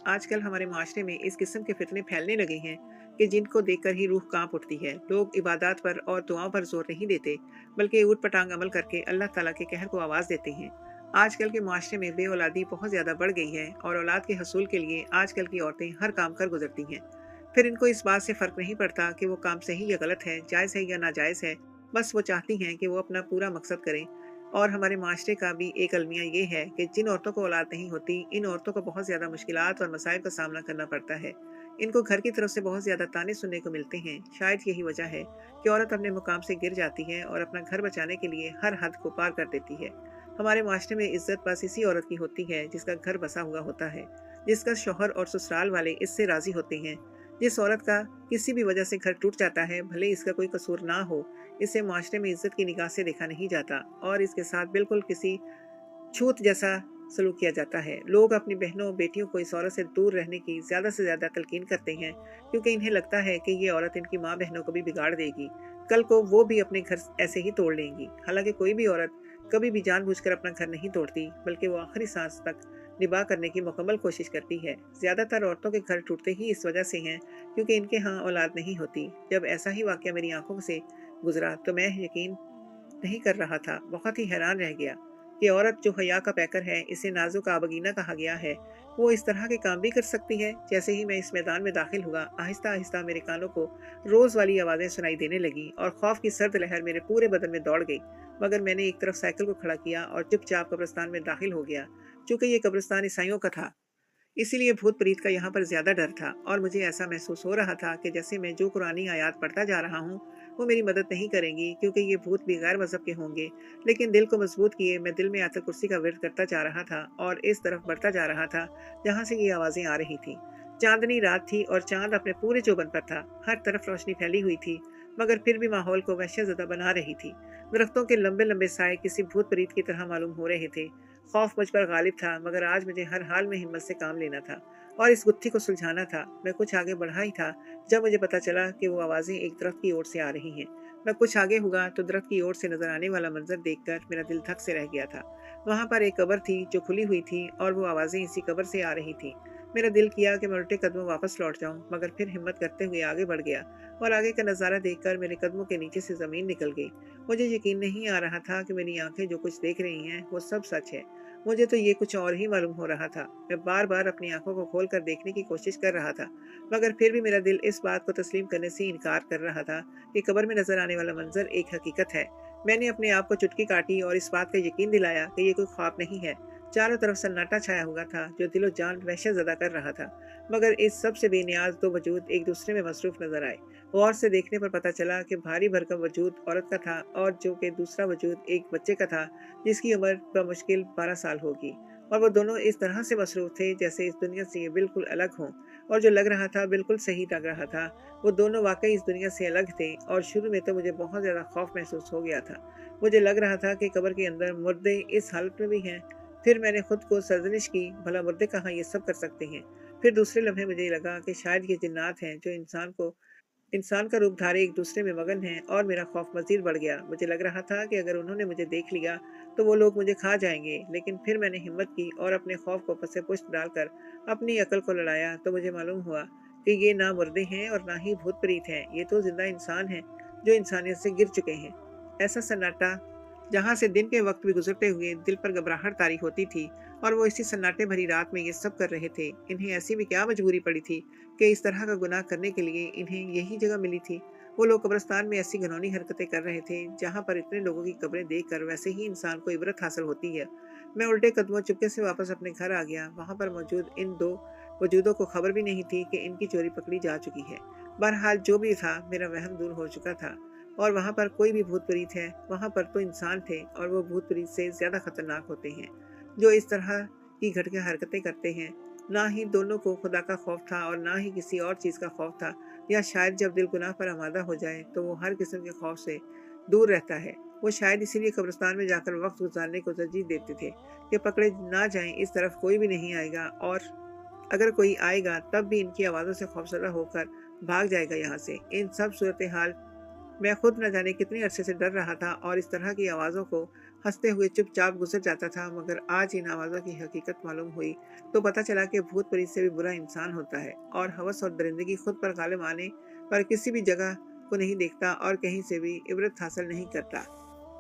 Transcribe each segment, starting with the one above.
आजकल हमारे माशरे में इस किस्म के फितने फैलने लगे हैं कि जिनको देखकर ही रूह कांप उठती है। लोग इबादत पर और दुआओं पर जोर नहीं देते, बल्कि ऊट पटांग अमल करके अल्लाह ताला के कहर को आवाज़ देते हैं। आजकल के माशरे में बे औलादी बहुत ज़्यादा बढ़ गई है और औलाद के हसूल के लिए आजकल की औरतें हर काम कर गुजरती हैं। फिर इनको इस बात से फ़र्क नहीं पड़ता कि वो काम सही या गलत है, जायज़ है या नाजायज़ है। बस वो चाहती हैं कि वो अपना पूरा मकसद करें। और हमारे माशरे का भी एक अलमिया ये है कि जिन औरतों को औलाद नहीं होती, इन औरतों को बहुत ज़्यादा मुश्किलात और मसाइल का सामना करना पड़ता है। इनको घर की तरफ से बहुत ज़्यादा ताने सुनने को मिलते हैं। शायद यही वजह है कि औरत अपने मुकाम से गिर जाती है और अपना घर बचाने के लिए हर हद को पार कर देती है। हमारे माशरे में इज्जत बस इसी औरत की होती है जिसका घर बसा हुआ होता है, जिसका शौहर और ससुराल वाले इससे राजी होते हैं। जिस औरत का किसी भी वजह से घर टूट जाता है, भले इसका कोई कसूर ना हो, इसे माशरे में इज्जत की निगाह से देखा नहीं जाता और इसके साथ बिल्कुल किसी छूत जैसा सलूक किया जाता है। लोग अपनी बहनों बेटियों को इस औरत से दूर रहने की ज़्यादा से ज़्यादा तलकीन करते हैं, क्योंकि इन्हें लगता है कि ये औरत इनकी माँ बहनों को भी बिगाड़ देगी। कल को वो भी अपने घर ऐसे ही तोड़ लेंगी। हालांकि कोई भी औरत कभी भी जानबूझकर अपना घर नहीं तोड़ती, बल्कि वो आखिरी सांस तक निभा करने की मुकम्मल कोशिश करती है। ज़्यादातर औरतों के घर टूटते ही इस वजह से हैं क्योंकि इनके यहाँ औलाद नहीं होती। जब ऐसा ही वाक़या मेरी आंखों से गुजरा तो मैं यकीन नहीं कर रहा था, बहुत ही हैरान रह गया कि औरत जो हया का पैकर है, इसे नाजुक आबगीना कहा गया है, वो इस तरह के काम भी कर सकती है। जैसे ही मैं इस मैदान में दाखिल हुआ, आहिस्ता आहिस्ता मेरे कानों को रोज वाली आवाज़ें सुनाई देने लगी और खौफ की सर्द लहर मेरे पूरे बदन में दौड़ गई। मगर मैंने एक तरफ साइकिल को खड़ा किया और चुपचाप कब्रिस्तान में दाखिल हो गया। चूंकि ये कब्रिस्तान ईसाइयों का था, इसीलिए भूत प्रीत का यहाँ पर ज्यादा डर था और मुझे ऐसा महसूस हो रहा था कि जैसे मैं जो कुरानी आयात पढ़ता जा रहा हूँ वो मेरी मदद नहीं करेंगी, क्योंकि ये भूत भी गैर मजहब के होंगे। लेकिन दिल को मजबूत किए मैं दिल में आयतल कुर्सी का विर्द करता जा रहा था और इस तरफ बढ़ता जा रहा था जहाँ से ये आवाजें आ रही थी। चांदनी रात थी और चांद अपने पूरे चौबन पर था। हर तरफ रोशनी फैली हुई थी, मगर फिर भी माहौल को वहशतज़दा बना रही थी। दरख्तों के लंबे लंबे साए किसी भूत प्रीत की तरह मालूम हो रहे थे। खौफ मुझ पर गालिब था, मगर आज मुझे हर हाल में हिम्मत से काम लेना था और इस गुत्थी को सुलझाना था। मैं कुछ आगे बढ़ा ही था जब मुझे पता चला कि वो आवाज़ें एक दरख्त की ओर से आ रही हैं। मैं कुछ आगे हुआ तो दरख्त की ओर से नजर आने वाला मंजर देखकर मेरा दिल धक से रह गया था। वहां पर एक कब्र थी जो खुली हुई थी और वो आवाज़ें इसी कब्र से आ रही थी। मेरा दिल किया कि मैं उल्टे कदमों वापस लौट जाऊं, मगर फिर हिम्मत करते हुए आगे बढ़ गया और आगे का नज़ारा देखकर मेरे कदमों के नीचे से ज़मीन निकल गई। मुझे यकीन नहीं आ रहा था कि मेरी आंखें जो कुछ देख रही हैं वो सब सच है। मुझे तो ये कुछ और ही मालूम हो रहा था। मैं बार बार अपनी आंखों को खोल कर देखने की कोशिश कर रहा था, मगर फिर भी मेरा दिल इस बात को तस्लीम करने से इनकार कर रहा था कि कब्र में नजर आने वाला मंजर एक हकीकत है। मैंने अपने आप को चुटकी काटी और इस बात का यकीन दिलाया कि ये कोई ख्वाब नहीं है। चारों तरफ सन्नाटा छाया हुआ था जो दिलो जान वहशत ज़दा कर रहा था, मगर इस सब से बेनियाज दो वजूद एक दूसरे में मसरूफ नजर आए। गौर से देखने पर पता चला कि भारी भरकम वजूद औरत का था और जो कि दूसरा वजूद एक बच्चे का था जिसकी उम्र बमुश्किल 12 साल होगी। और वो दोनों इस तरह से मसरूफ थे जैसे इस दुनिया से ये बिल्कुल अलग हों, और जो लग रहा था बिल्कुल सही लग रहा था। वो दोनों वाकई इस दुनिया से अलग थे और शुरू में तो मुझे बहुत ज़्यादा खौफ महसूस हो गया था। मुझे लग रहा था कि कब्र के अंदर मुर्दे इस हालत में भी हैं। फिर मैंने खुद को सरजनिश की, भला मुर्दे कहाँ ये सब कर सकते हैं। फिर दूसरे लम्हे मुझे लगा कि शायद ये जिन्नात हैं जो इंसान का रूप धारे एक दूसरे में मगन हैं, और मेरा खौफ मजीद बढ़ गया। मुझे लग रहा था कि अगर उन्होंने मुझे देख लिया तो वो लोग मुझे खा जाएंगे। लेकिन फिर मैंने हिम्मत की और अपने खौफ को पसे पुष्ट डालकर अपनी अकल को लड़ाया तो मुझे मालूम हुआ कि ये ना मुर्दे हैं और ना ही भूत प्रीत हैं। ये तो जिंदा इंसान हैं जो इंसानियत से गिर चुके हैं। ऐसा सन्नाटा जहाँ से दिन के वक्त भी गुजरते हुए दिल पर घबराहट तारी होती थी, और वो इसी सन्नाटे भरी रात में ये सब कर रहे थे। इन्हें ऐसी भी क्या मजबूरी पड़ी थी कि इस तरह का गुनाह करने के लिए इन्हें यही जगह मिली थी। वो लोग कब्रिस्तान में ऐसी घिनौनी हरकतें कर रहे थे जहाँ पर इतने लोगों की कब्रें देखकर वैसे ही इंसान को इबरत हासिल होती है। मैं उल्टे कदमों चुपके से वापस अपने घर आ गया। वहाँ पर मौजूद इन दो वजूदों को खबर भी नहीं थी कि इनकी चोरी पकड़ी जा चुकी है। बहरहाल जो भी था, मेरा वहम दूर हो चुका था और वहाँ पर कोई भी भूत प्रीत है। वहाँ पर तो इंसान थे और वो भूत प्रीत से ज्यादा खतरनाक होते हैं जो इस तरह की घटिया हरकतें करते हैं। ना ही दोनों को खुदा का खौफ था और ना ही किसी और चीज़ का खौफ था, या शायद जब दिल गुनाह पर आमादा हो जाए तो वो हर किस्म के खौफ से दूर रहता है। वो शायद इसीलिए कब्रिस्तान में जाकर वक्त गुजारने को तरजीह देते थे कि पकड़े ना जाएं, इस तरफ कोई भी नहीं आएगा, और अगर कोई आएगा तब भी इनकी आवाज़ों से खौफजदा होकर भाग जाएगा यहाँ से। इन सब सूरत हाल मैं खुद न जाने कितने अरसे से डर रहा था और इस तरह की आवाज़ों को हंसते हुए चुपचाप गुजर जाता था, मगर आज इन आवाज़ों की हकीकत मालूम हुई तो पता चला कि भूत प्रेत से भी बुरा इंसान होता है और हवस और दरिंदगी खुद पर गालिब आने पर किसी भी जगह को नहीं देखता और कहीं से भी इबरत हासिल नहीं करता।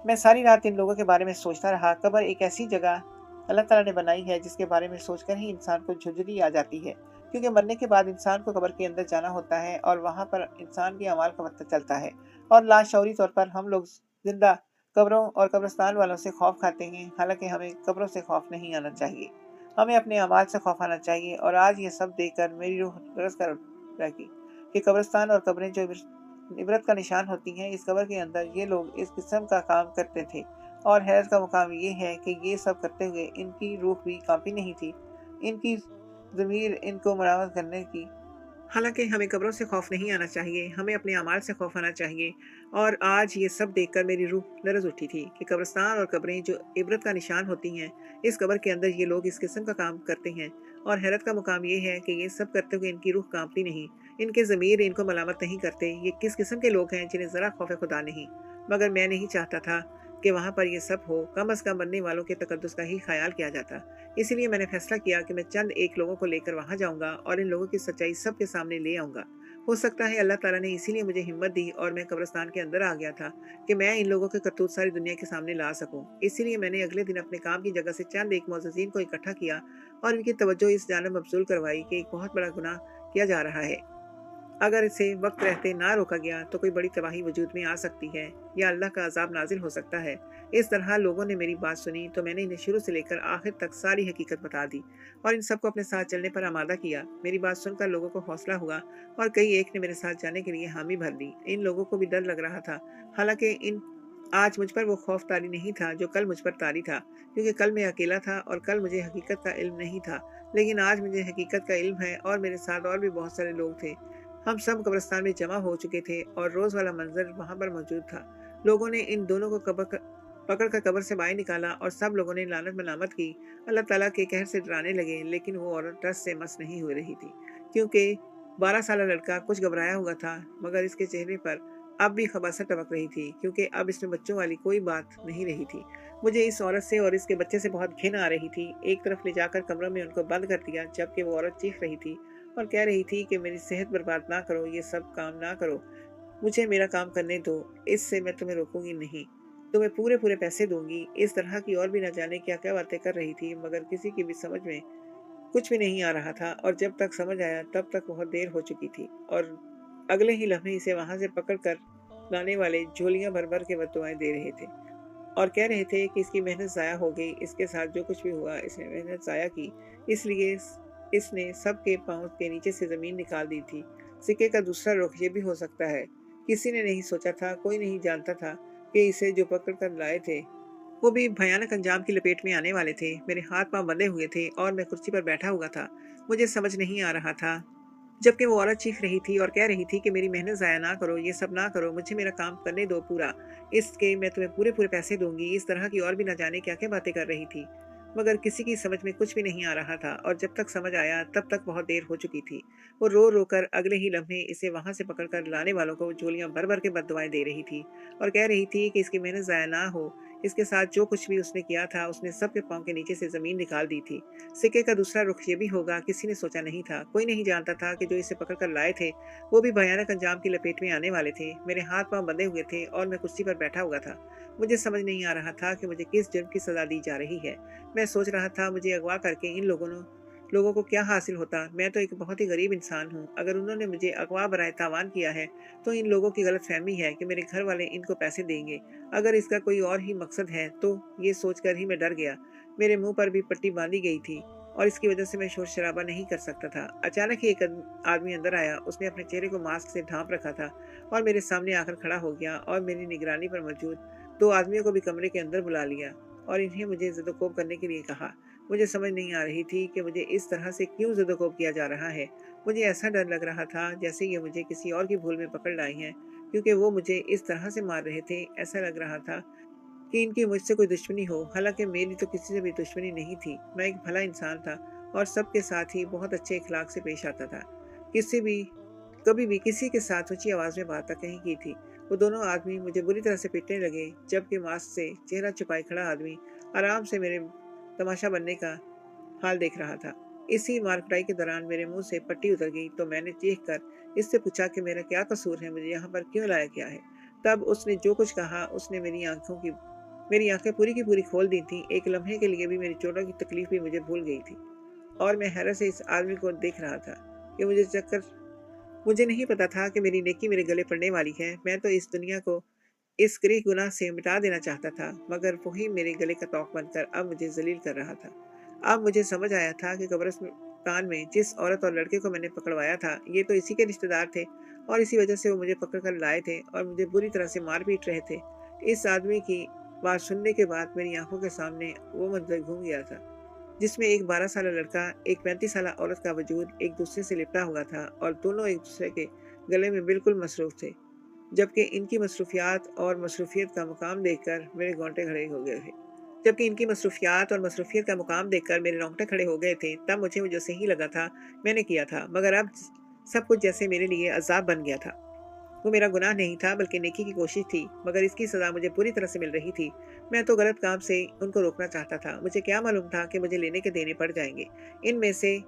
मैं सारी रात इन लोगों के बारे में सोचता रहा। कब्र एक ऐसी जगह अल्लाह ताला ने बनाई है जिसके बारे में सोचकर ही इंसान को झुर्री आ जाती है, क्योंकि मरने के बाद इंसान को कब्र के अंदर जाना होता है और वहां पर इंसान के अमाल का पता चलता है। और लाशौरी तौर पर हम लोग जिंदा कब्रों और कब्रिस्तान वालों से खौफ खाते हैं, हालांकि हमें कब्रों से खौफ नहीं आना चाहिए, हमें अपने अमाल से खौफ आना चाहिए। और आज ये सब देखकर मेरी रूह तरस कर लगी कि कब्रिस्तान और कब्रें जो इबरत का निशान होती हैं, इस कब्र के अंदर ये लोग इस किस्म का काम करते थे। और हैरत का मुकाम ये है कि ये सब करते हुए इनकी रूह भी कांपी नहीं थी, इनकी ज़मीर इनको मरामत करने की। हालांकि हमें कब्रों से खौफ नहीं आना चाहिए, हमें अपने अमाल से खौफ आना चाहिए। और आज ये सब देखकर मेरी रूह लरज़ उठी थी कि कब्रिस्तान और कब्रें जो इबरत का निशान होती हैं, इस कब्र के अंदर ये लोग इस किस्म का काम करते हैं। और हैरत का मुकाम ये है कि ये सब करते हुए इनकी रूह कांपती नहीं, इनके ज़मीर इनको मलामत नहीं करते। ये किस किस्म के लोग हैं जिन्हें ज़रा खौफ खुदा नहीं। मगर मैं नहीं चाहता था कि वहाँ पर ये सब हो, कम अज़ कम मरने वालों के तकद्दुस का ही ख्याल किया जाता। इसीलिए मैंने फैसला किया कि मैं चंद एक लोगों को लेकर वहाँ जाऊँगा और इन लोगों की सच्चाई सबके सामने ले आऊँगा। हो सकता है अल्लाह ताला ने इसीलिए मुझे हिम्मत दी और मैं कब्रिस्तान के अंदर आ गया था कि मैं इन लोगों के करतूत सारी दुनिया के सामने ला सकूँ। इसीलिए मैंने अगले दिन अपने काम की जगह से चंद एक मुअज़्ज़िज़ीन को इकट्ठा किया और इनकी तवज्जो इस जानब मबज़ूल करवाई कि एक बहुत बड़ा गुनाह किया जा रहा है। अगर इसे वक्त रहते ना रोका गया तो कोई बड़ी तबाही वजूद में आ सकती है या अल्लाह का अजाब नाजिल हो सकता है। इस तरह लोगों ने मेरी बात सुनी तो मैंने इन्हें शुरू से लेकर आखिर तक सारी हकीकत बता दी और इन सबको अपने साथ चलने पर आमादा किया। मेरी बात सुनकर लोगों को हौसला हुआ और कई एक ने मेरे साथ जाने के लिए हामी भर दी। इन लोगों को भी डर लग रहा था, हालांकि इन आज मुझ पर वो खौफ तारी नहीं था जो कल मुझ पर तारी था, क्योंकि कल मैं अकेला था और कल मुझे हकीकत का इल्म नहीं था। लेकिन आज मुझे हकीकत का इल्म है और मेरे साथ और भी बहुत सारे लोग थे। हम सब कब्रिस्तान में जमा हो चुके थे और रोज वाला मंजर वहां पर मौजूद था। लोगों ने इन दोनों को पकड़ कर कब्र से बाहर निकाला और सब लोगों ने लानत मलामत की। अल्लाह ताला के कहर से डराने लगे, लेकिन वो औरत डर से मस नहीं हो रही थी, क्योंकि 12 साल लड़का कुछ घबराया हुआ था, मगर इसके चेहरे पर अब भी खबासत टपक रही थी, क्योंकि अब इसमें बच्चों वाली कोई बात नहीं रही थी। मुझे इस औरत से और इसके बच्चे से बहुत घिन आ रही थी। एक तरफ ले जाकर कमरे में उनको बंद कर दिया, जबकि वो औरत चीख रही थी और कह रही थी कि मेरी सेहत बर्बाद ना करो, ये सब काम ना करो, मुझे मेरा काम करने दो, इससे मैं तुम्हें रोकूंगी नहीं, तुम्हें पूरे पूरे पैसे दूंगी। इस तरह की और भी न जाने क्या क्या बातें कर रही थी, मगर किसी की भी समझ में कुछ भी नहीं आ रहा था और जब तक समझ आया तब तक बहुत देर हो चुकी थी। और अगले ही लम्हे इसे वहां से पकड़ कर लाने वाले झोलियां भर भर के बददुआएं दे रहे थे और कह रहे थे कि इसकी मेहनत ज़ाया हो गई, इसके साथ जो कुछ भी हुआ इसने मेहनत ज़ाया की, इसलिए इसने सबके पाँव के नीचे से ज़मीन निकाल दी थी। सिक्के का दूसरा रुख ये भी हो सकता है। किसी ने नहीं सोचा था, कोई नहीं जानता था कि इसे जो पकड़ कर लाए थे वो भी भयानक अंजाम की लपेट में आने वाले थे। मेरे हाथ पांव बंधे हुए थे और मैं कुर्सी पर बैठा हुआ था। मुझे समझ नहीं आ रहा था, जबकि वो औरत चीख रही थी और कह रही थी कि मेरी मेहनत ज़ाया ना करो, ये सब ना करो, मुझे मेरा काम करने दो पूरा, इसके मैं तुम्हें पूरे पूरे पैसे दूंगी। इस तरह की और भी न जाने क्या क्या बातें कर रही थी, मगर किसी की समझ में कुछ भी नहीं आ रहा था और जब तक समझ आया तब तक बहुत देर हो चुकी थी। वो रो रो कर अगले ही लम्हे इसे वहां से पकड़कर लाने वालों को झोलियां भर भर के बददुआएं दे रही थी और कह रही थी कि इसकी मेहनत ज़ाया ना हो, इसके साथ जो कुछ भी उसने किया था उसने सबके पाँव के नीचे से ज़मीन निकाल दी थी। सिक्के का दूसरा रुख ये भी होगा, किसी ने सोचा नहीं था, कोई नहीं जानता था कि जो इसे पकड़ कर लाए थे वो भी भयानक अंजाम की लपेट में आने वाले थे। मेरे हाथ पांव बंधे हुए थे और मैं कुर्सी पर बैठा हुआ था। मुझे समझ नहीं आ रहा था कि मुझे किस जुर्म की सजा दी जा रही है। मैं सोच रहा था मुझे अगवा करके इन लोगों को क्या हासिल होता। मैं तो एक बहुत ही गरीब इंसान हूँ। अगर उन्होंने मुझे अगवा बराए तावान किया है तो इन लोगों की गलत फहमी है कि मेरे घर वाले इनको पैसे देंगे। अगर इसका कोई और ही मकसद है तो ये सोचकर ही मैं डर गया। मेरे मुंह पर भी पट्टी बांधी गई थी और इसकी वजह से मैं शोर शराबा नहीं कर सकता था। अचानक ही एक आदमी अंदर आया। उसने अपने चेहरे को मास्क से ढांप रखा था और मेरे सामने आकर खड़ा हो गया और मेरी निगरानी पर मौजूद 2 आदमियों को भी कमरे के अंदर बुला लिया और इन्हें मुझे ज़िदोकोब करने के लिए कहा। मुझे समझ नहीं आ रही थी कि मुझे इस तरह से क्यों ज़िदोकोब किया जा रहा है। मुझे ऐसा डर लग रहा था जैसे ये मुझे किसी और की भूल में पकड़ लाए हैं, क्योंकि वो मुझे इस तरह से मार रहे थे। ऐसा लग रहा था कि इनकी मुझसे कोई दुश्मनी हो, हालांकि मेरी तो किसी से भी दुश्मनी नहीं थी। मैं एक भला इंसान था और सबके साथ ही बहुत अच्छे इखलाक से पेश आता था। किसी भी कभी भी किसी के साथ ऊंची आवाज़ में बात तक नहीं की थी। वो दोनों आदमी मुझे बुरी तरह से पीटने लगे, जबकि मास्क से चेहरा छुपाए खड़ा आदमी आराम से मेरे तमाशा बनने का हाल देख रहा था। इसी मारकुटाई के दौरान मेरे मुंह से पट्टी उतर गई तो मैंने चीख कर इससे पूछा कि मेरा क्या कसूर है, मुझे यहाँ पर क्यों लाया गया है। तब उसने जो कुछ कहा, उसने मेरी आंखें पूरी की पूरी खोल दी थी। एक लम्हे के लिए भी मेरी चोटों की तकलीफ भी मुझे भूल गई थी और मैं हैरत से इस आदमी को देख रहा था कि मुझे नहीं पता था कि मेरी नेकी मेरे गले पड़ने वाली है। मैं तो इस दुनिया को इस गरीह गुनाह से मिटा देना चाहता था, मगर वही मेरे गले का तौक बनकर अब मुझे जलील कर रहा था। अब मुझे समझ आया था कि कब्रिस्तान में जिस औरत और लड़के को मैंने पकड़वाया था, ये तो इसी के रिश्तेदार थे और इसी वजह से वो मुझे पकड़ कर लाए थे और मुझे बुरी तरह से मार पीट रहे थे। इस आदमी की बात सुनने के बाद मेरी आंखों के सामने वो मंजर घूम गया था, जिसमें एक 12 साल लड़का, एक 35 साल औरत का वजूद एक दूसरे से लिपटा हुआ था और दोनों एक दूसरे के गले में बिल्कुल मसरूफ थे। जबकि इनकी मसरूफियात और मसरूफियत का मुकाम देखकर मेरे रोंगटे खड़े हो गए थे जबकि इनकी मसरूफियात और मसरूफियत का मुकाम देखकर मेरे रोंगटे खड़े हो गए थे। तब मुझे जो सही लगा था मैंने किया था, मगर अब सब कुछ जैसे मेरे लिए अजाब बन गया था। वो मेरा गुनाह नहीं था बल्कि नेकी की कोशिश थी, मगर इसकी सजा मुझे पूरी तरह से मिल रही थी। मैं तो गलत काम से उनको रोकना चाहता था। मुझे क्या मालूम था कि मुझे लेने के देने पड़ जाएंगे। इनमें से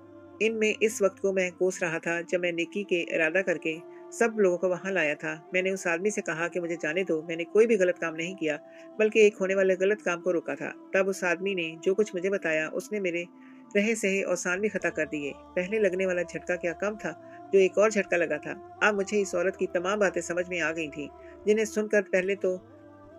इनमें इस वक्त को मैं कोस रहा था जब मैं नेकी के इरादा करके सब लोगों को वहां लाया था। मैंने उस आदमी से कहा कि मुझे जाने दो, मैंने कोई भी गलत काम नहीं किया बल्कि एक होने वाले गलत काम को रोका था। तब उस आदमी ने जो कुछ मुझे बताया, उसने मेरे रहे सहे और भी खता कर दिए। पहले लगने वाला झटका क्या कम था जो एक और झटका लगा था। अब मुझे इस औरत की तमाम बातें समझ में आ गई थी, जिन्हें सुनकर पहले तो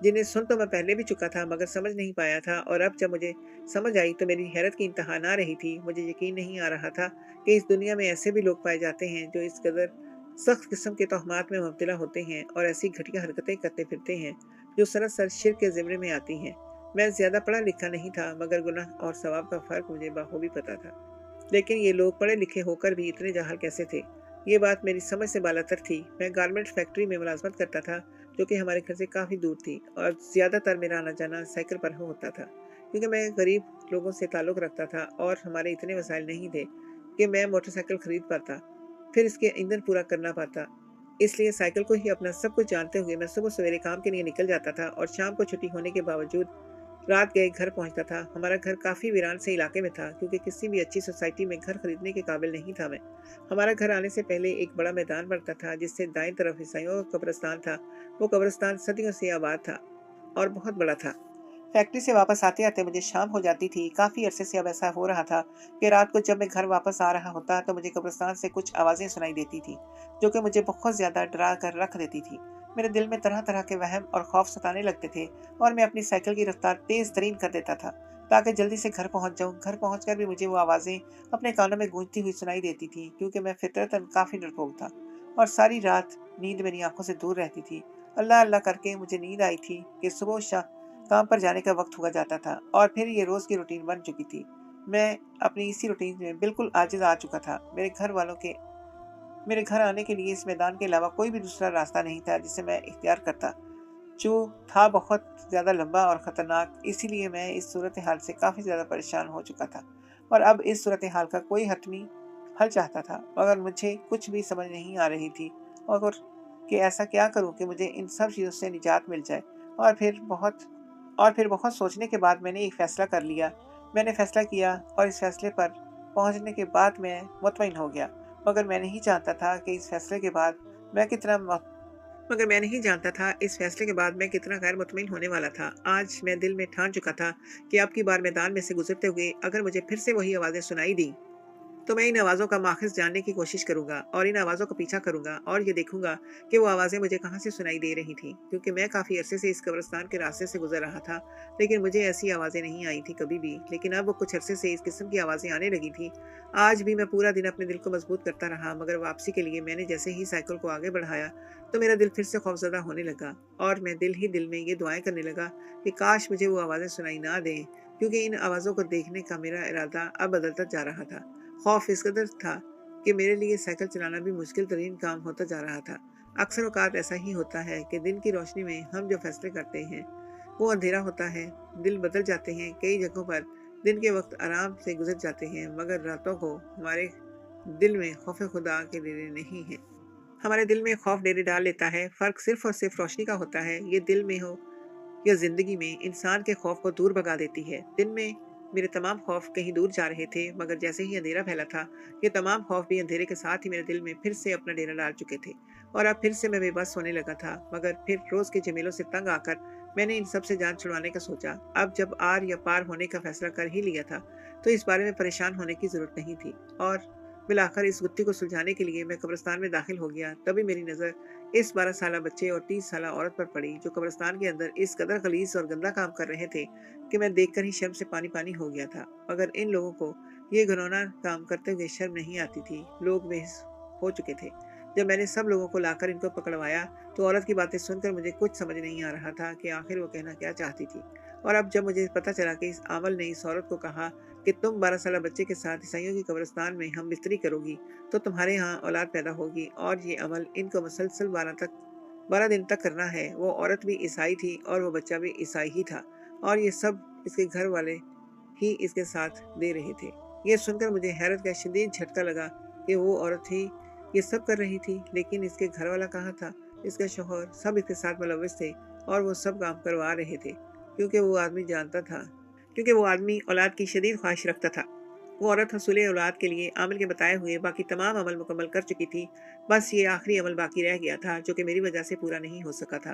जिन्हें सुन तो मैं पहले भी चुका था मगर समझ नहीं पाया था, और अब जब मुझे समझ आई तो मेरी हैरत की इंतहा ना रही थी। मुझे यकीन नहीं आ रहा था कि इस दुनिया में ऐसे भी लोग पाए जाते हैं जो इस कदर सख्त किस्म के तोहमात में मुब्तला होते हैं और ऐसी घटिया हरकतें करते फिरते हैं जो सरासर शिर्क के ज़िम्मे में आती हैं। मैं ज़्यादा पढ़ा लिखा नहीं था, मगर गुनाह और सवाब का फ़र्क मुझे बखूबी पता था। लेकिन ये लोग पढ़े लिखे होकर भी इतने जाहल कैसे थे, ये बात मेरी समझ से बालातर थी। मैं गारमेंट फैक्ट्री में मुलाजमत करता था, जो कि हमारे घर से काफ़ी दूर थी, और ज़्यादातर मेरा आना जाना साइकिल पर होता था, क्योंकि मैं गरीब लोगों से ताल्लुक़ रखता था और हमारे इतने वसाइल नहीं थे कि मैं मोटरसाइकिल खरीद पाता, फिर इसके ईंधन पूरा करना पाता। इसलिए साइकिल को ही अपना सब कुछ जानते हुए मैं सुबह सवेरे काम के लिए निकल जाता था और शाम को छुट्टी होने के बावजूद रात गए घर पहुंचता था। हमारा घर काफ़ी वीरान से इलाके में था, क्योंकि किसी भी अच्छी सोसाइटी में घर खरीदने के काबिल नहीं था मैं। हमारा घर आने से पहले एक बड़ा मैदान पड़ता था, जिससे दाएं तरफ ईसाइयों का कब्रिस्तान था। वो कब्रिस्तान सदियों से आबाद था और बहुत बड़ा था। फैक्ट्री से वापस आते आते मुझे शाम हो जाती थी। काफ़ी अरसे से अब ऐसा हो रहा था कि रात को जब मैं घर वापस आ रहा होता तो मुझे कब्रिस्तान से कुछ आवाज़ें सुनाई देती थी, जो कि मुझे बहुत ज़्यादा डरा कर रख देती थी। मेरे दिल में तरह तरह के वहम और खौफ सताने लगते थे और मैं अपनी साइकिल की रफ्तार तेज़ तरीन कर देता था ताकि जल्दी से घर पहुंच जाऊं। घर पहुंचकर भी मुझे वो आवाज़ें अपने कानों में गूंजती हुई सुनाई देती थी, क्योंकि मैं फितरतन काफ़ी डरपोक था और सारी रात नींद मेरी आंखों से दूर रहती थी। अल्लाह अल्लाह करके मुझे नींद आई थी कि सुबह काम पर जाने का वक्त हुआ जाता था और फिर ये रोज़ की रूटीन बन चुकी थी। मैं अपनी इसी रूटीन में बिल्कुल आजिज़ आ चुका था। मेरे घर आने के लिए इस मैदान के अलावा कोई भी दूसरा रास्ता नहीं था जिसे मैं इख्तियार करता, जो था बहुत ज़्यादा लंबा और ख़तरनाक। इसीलिए मैं इस सूरत हाल से काफ़ी ज़्यादा परेशान हो चुका था और अब इस सूरत हाल का कोई हतमी हल चाहता था, मगर मुझे कुछ भी समझ नहीं आ रही थी और कि ऐसा क्या करूं कि मुझे इन सब चीज़ों से निजात मिल जाए। और फिर बहुत सोचने के बाद मैंने एक फ़ैसला कर लिया। मैंने फ़ैसला किया और इस फ़ैसले पर पहुंचने के बाद मैं मुतमईन हो गया, मगर मैं नहीं जानता था कि इस फ़ैसले के बाद मैं कितना मगर मैं नहीं जानता था इस फैसले के बाद मैं कितना गैर मुतमईन होने वाला था। आज मैं दिल में ठान चुका था कि अब की बार मैदान में से गुजरते हुए अगर मुझे फिर से वही आवाज़ें सुनाई दी तो मैं इन आवाज़ों का माखज़ जानने की कोशिश करूंगा और इन आवाज़ों का पीछा करूंगा और ये देखूंगा कि वो आवाज़ें मुझे कहाँ से सुनाई दे रही थीं, क्योंकि मैं काफ़ी अरसे से इस कब्रिस्तान के रास्ते से गुजर रहा था, लेकिन मुझे ऐसी आवाज़ें नहीं आई थी कभी भी। लेकिन अब वो कुछ अरसे से इस किस्म की आवाज़ें आने लगी थी। आज भी मैं पूरा दिन अपने दिल को मजबूत करता रहा, मगर वापसी के लिए मैंने जैसे ही साइकिल को आगे बढ़ाया तो मेरा दिल फिर से खौफजदा होने लगा और मैं दिल ही दिल में ये दुआएं करने लगा कि काश मुझे वो आवाज़ें सुनाई ना दें, क्योंकि इन आवाज़ों को देखने का मेरा इरादा अब बदलता जा रहा था। खौफ इस कदर था कि मेरे लिए साइकिल चलाना भी मुश्किल तरीन काम होता जा रहा था। अक्सर औकात ऐसा ही होता है कि दिन की रोशनी में हम जो फैसले करते हैं वो अंधेरा होता है। दिल बदल जाते हैं। कई जगहों पर दिन के वक्त आराम से गुजर जाते हैं, मगर रातों को हमारे दिल में खौफ खुदा के डेरे नहीं है। हमारे दिल में खौफ डेरे डाल लेता है। फ़र्क सिर्फ़ और सिर्फ़ रोशनी का होता है। ये दिल में हो या ज़िंदगी में, इंसान के खौफ को दूर भगा देती है। दिन में मेरे तमाम खौफ कहीं दूर जा रहे थे, मगर जैसे ही अंधेरा फैला था, ये तमाम खौफ भी अंधेरे के साथ ही मेरे दिल में फिर से अपना डेरा डाल चुके थे। और अब फिर से मैं बेबस होने लगा था। मगर फिर रोज़ के झमेलों से तंग आकर मैंने इन सब से जान छुड़वाने का सोचा। अब जब आर या पार होने का फैसला कर ही लिया था, तो इस बारे में परेशान होने की ज़रूरत नहीं थी। और बिलाखिर इस गुत्थी को सुलझाने के लिए मैं कब्रिस्तान में दाखिल हो गया। तभी मेरी नज़र इस 12 साला बच्चे और 30 साला औरत पर पड़ी, जो कब्रिस्तान के अंदर इस कदर गलीज़ और गंदा काम कर रहे थे कि मैं देखकर ही शर्म से पानी-पानी हो गया था। मगर इन लोगों को ये घिनौना काम करते हुए शर्म नहीं आती थी। लोग बेहोश हो चुके थे। जब मैंने सब लोगों को लाकर इनको पकड़वाया, तो औरत की बातें सुनकर मुझे कुछ समझ नहीं आ रहा था कि आखिर वो कहना क्या चाहती थी। और अब जब मुझे पता चला कि इस आमल ने इस औरत को कहा कि तुम 12 साला बच्चे के साथ ईसाइयों की कब्रिस्तान में हम बिस्तरी करोगी, तो तुम्हारे यहाँ औलाद पैदा होगी, और ये अमल इनको मुसलसल 12 दिन तक करना है। वो औरत भी ईसाई थी और वो बच्चा भी ईसाई ही था, और ये सब इसके घर वाले ही इसके साथ दे रहे थे। ये सुनकर मुझे हैरत का शदीद झटका लगा कि वो औरत ही ये सब कर रही थी, लेकिन इसके घर वाला कहाँ था? इसका शौहर, सब इसके साथ मुलव्वस थे, और वो सब काम करवा रहे थे, क्योंकि वो आदमी जानता था क्योंकि वो आदमी औलाद की शदीद ख्वाहिश रखता था। वो औरत हसूल औलाद के लिए आमिल के बताए हुए बाकी तमाम अमल मुकम्मल कर चुकी थी। बस ये आखिरी अमल बाकी रह गया था, जो कि मेरी वजह से पूरा नहीं हो सका था।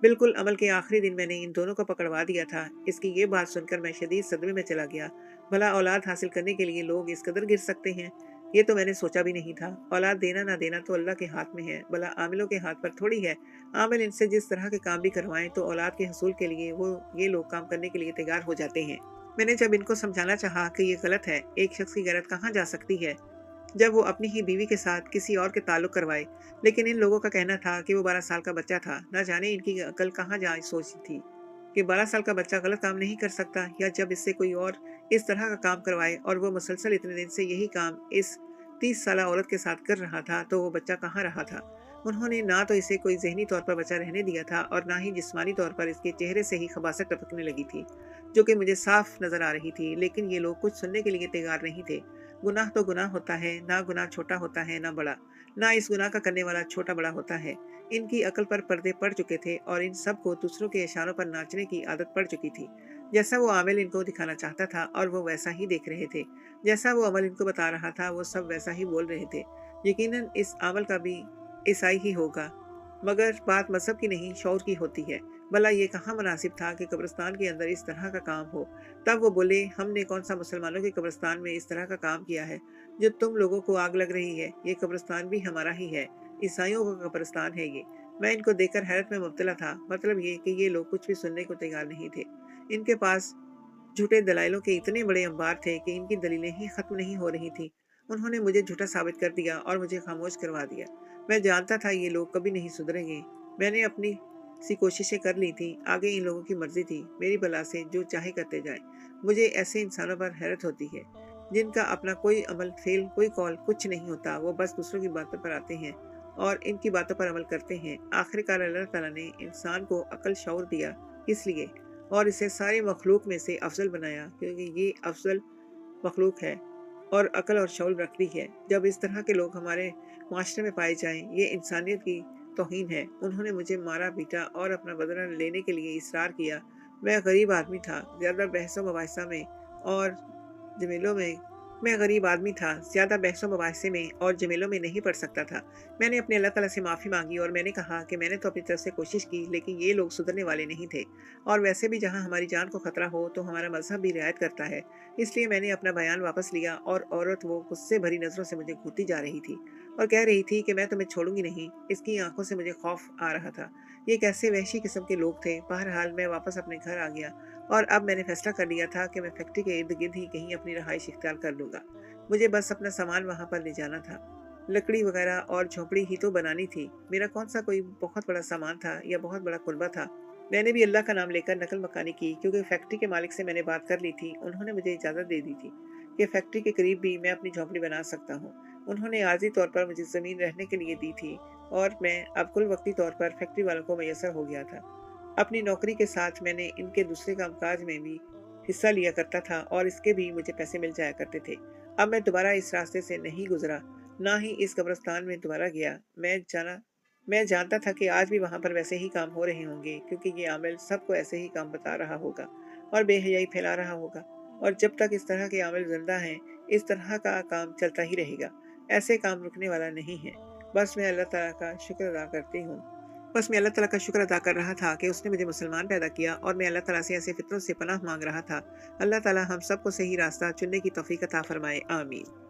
बिल्कुल अमल के आखिरी दिन मैंने इन दोनों को पकड़वा दिया था। इसकी ये बात सुनकर मैं शदीद सदमे में चला गया। भला औलाद हासिल करने के लिए लोग इस कदर गिर सकते हैं? ये तो मैंने सोचा भी नहीं था। औलाद देना ना देना तो अल्लाह के हाथ में है, भला आमिलों के हाथ पर थोड़ी है। आमिल इनसे जिस तरह के काम भी करवाएं, तो औलाद के हसूल के लिए वो ये लोग काम करने के लिए तैयार हो जाते हैं। मैंने जब इनको समझाना चाहा कि ये गलत है, एक शख्स की गैरत कहाँ जा सकती है जब वो अपनी ही बीवी के साथ किसी और के ताल्लुक करवाए, लेकिन इन लोगों का कहना था कि वो 12 साल का बच्चा था। न जाने इनकी अकल कहाँ जा सोची थी कि 12 साल का बच्चा गलत काम नहीं कर सकता, या जब इससे कोई और इस तरह का काम करवाए और वो मुसलसल इतने दिन से यही काम इस 30 साला औरत के साथ कर रहा था, तो वो बच्चा कहाँ रहा था। उन्होंने ना तो इसे कोई जहनी तौर पर बचा रहने दिया था, और ना ही जिस्मानी तौर पर इसके चेहरे से ही खबासत टपकने लगी थी, जो कि मुझे साफ नजर आ रही थी। लेकिन ये लोग कुछ सुनने के लिए तैयार नहीं थे। गुनाह तो गुनाह होता है, ना गुनाह छोटा होता है ना बड़ा, ना इस गुनाह का करने वाला छोटा बड़ा होता है। इनकी अकल पर पर्दे पड़ चुके थे, और इन सब को दूसरों के इशारों पर नाचने की आदत पड़ चुकी थी। जैसा वो आमिल इनको दिखाना चाहता था, और वो वैसा ही देख रहे थे। जैसा वो अमल इनको बता रहा था, वो सब वैसा ही बोल रहे थे। यकीनन इस अमल का भी ईसाई ही होगा, मगर बात मजहब की नहीं, शौर की होती है। भला ये कहाँ मुनासिब था कि कब्रिस्तान के अंदर इस तरह का काम हो। तब वो बोले, हमने कौन सा मुसलमानों के कब्रिस्तान में इस तरह का काम किया है जो तुम लोगों को आग लग रही है। ये कब्रिस्तान भी हमारा ही है, ईसाइयों का कब्रिस्तान है ये। मैं इनको देखकर हैरत में मुब्तला था। मतलब ये कि ये लोग कुछ भी सुनने को तैयार नहीं थे। इनके पास झूठे दलाइलों के इतने बड़े अंबार थे कि इनकी दलीलें ही खत्म नहीं हो रही थी। उन्होंने मुझे झूठा साबित कर दिया और मुझे खामोश करवा दिया। मैं जानता था ये लोग कभी नहीं सुधरेंगे। मैंने अपनी सी कोशिशें कर ली थी, आगे इन लोगों की मर्जी थी। मेरी बला से जो चाहे करते जाए। मुझे ऐसे इंसानों पर हैरत होती है, जिनका अपना कोई अमल फेल, कोई कॉल, कुछ नहीं होता। वो बस दूसरों की बातों पर आते हैं और इनकी बातों पर अमल करते हैं। आखिरकार अल्लाह ताला ने इंसान को अकल शऊर दिया, इसलिए, और इसे सारी मखलूक में से अफजल बनाया, क्योंकि ये अफजल मखलूक है और अकल और शऊर रखती है। जब इस तरह के लोग हमारे माशरे में पाए जाएं, ये इंसानियत की तौहीन है। उन्होंने मुझे मारा पीटा और अपना बदला लेने के लिए इसरार किया। मैं गरीब आदमी था, ज़्यादा बहसों मुबाहिसा में और जमेलों में मैं गरीब आदमी था, ज़्यादा बहसों मुबाहिसे में और जमेलों में नहीं पड़ सकता था। मैंने अपने अल्लाह ताला से माफ़ी मांगी, और मैंने कहा कि मैंने तो अपनी तरफ से कोशिश की, लेकिन ये लोग सुधरने वाले नहीं थे। और वैसे भी जहाँ हमारी जान को खतरा हो, तो हमारा मजहब भी रियायत करता है। इसलिए मैंने अपना बयान वापस लिया, और औरत वो गुस्से भरी नज़रों से मुझे घूरती जा रही थी और कह रही थी कि मैं तुम्हें छोड़ूंगी नहीं। इसकी आंखों से मुझे खौफ आ रहा था। ये कैसे वहशी किस्म के लोग थे। बहरहाल मैं वापस अपने घर आ गया, और अब मैंने फैसला कर लिया था कि मैं फैक्ट्री के इर्द गिर्द ही कहीं अपनी रहाइश इख्तियार कर लूँगा। मुझे बस अपना सामान वहाँ पर ले जाना था। लकड़ी वगैरह और झोंपड़ी ही तो बनानी थी। मेरा कौन सा कोई बहुत बड़ा सामान था या बहुत बड़ा कुनबा था। मैंने भी अल्लाह का नाम लेकर नकल मकानी की, क्योंकि फैक्ट्री के मालिक से मैंने बात कर ली थी। उन्होंने मुझे इजाज़त दे दी थी कि फैक्ट्री के करीब भी मैं अपनी झोंपड़ी बना सकता हूँ। उन्होंने आर्जी तौर पर मुझे ज़मीन रहने के लिए दी थी, और मैं अब कुल वक्ती तौर पर फैक्ट्री वालों को मैसर हो गया था। अपनी नौकरी के साथ मैंने इनके दूसरे कामकाज में भी हिस्सा लिया करता था, और इसके भी मुझे पैसे मिल जाया करते थे। अब मैं दोबारा इस रास्ते से नहीं गुजरा। ना ही इस कब्रिस्तान में दोबारा गया। मैं जानता था कि आज भी वहाँ पर वैसे ही काम हो रहे होंगे, क्योंकि ये आमिल सबको ऐसे ही काम बता रहा होगा और बेहयाई फैला रहा होगा। और जब तक इस तरह के आमिल जिंदा हैं, इस तरह का काम चलता ही रहेगा। ऐसे काम रुकने वाला नहीं है। बस मैं अल्लाह ताला का शुक्र अदा करती हूँ। बस मैं अल्लाह ताला का शुक्र अदा कर रहा था कि उसने मुझे मुसलमान पैदा किया, और मैं अल्लाह ताला से ऐसे फितरों से पनाह मांग रहा था। अल्लाह ताला हम सबको सही रास्ता चुनने की तौफीक अता फरमाए। आमीन।